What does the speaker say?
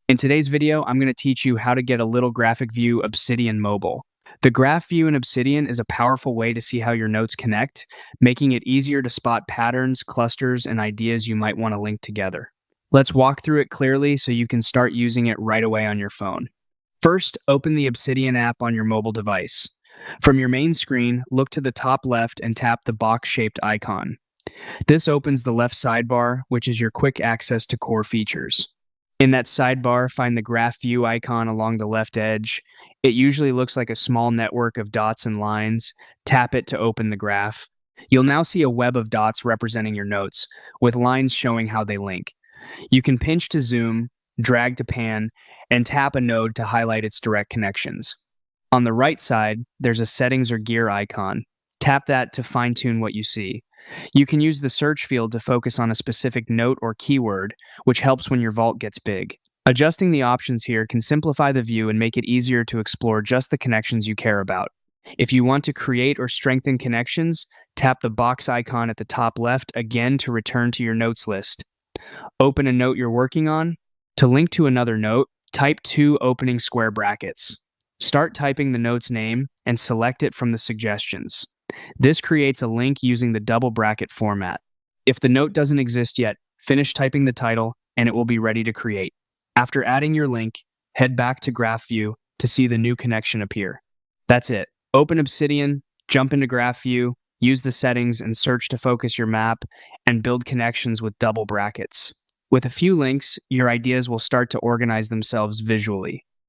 In today's video, I'm going to teach you how to get a little graphic view Obsidian Mobile. The Graph View in Obsidian is a powerful way to see how your notes connect, making it easier to spot patterns, clusters, and ideas you might want to link together. Let's walk through it clearly so you can start using it right away on your phone. First, open the Obsidian app on your mobile device. From your main screen, look to the top left and tap the box-shaped icon. This opens the left sidebar, which is your quick access to core features. In that sidebar, find the Graph View icon along the left edge. It usually looks like a small network of dots and lines. Tap it to open the graph. You'll now see a web of dots representing your notes, with lines showing how they link. You can pinch to zoom, drag to pan, and tap a node to highlight its direct connections. On the right side, there's a settings or gear icon. Tap that to fine-tune what you see. You can use the search field to focus on a specific note or keyword, which helps when your vault gets big. Adjusting the options here can simplify the view and make it easier to explore just the connections you care about. If you want to create or strengthen connections, tap the box icon at the top left again to return to your notes list. Open a note you're working on. To link to another note, type two opening square brackets. Start typing the note's name and select it from the suggestions. This creates a link using the double bracket format. If the note doesn't exist yet, finish typing the title and it will be ready to create. After adding your link, head back to Graph View to see the new connection appear. That's it. Open Obsidian, jump into Graph View, use the settings and search to focus your map, and build connections with double brackets. With a few links, your ideas will start to organize themselves visually.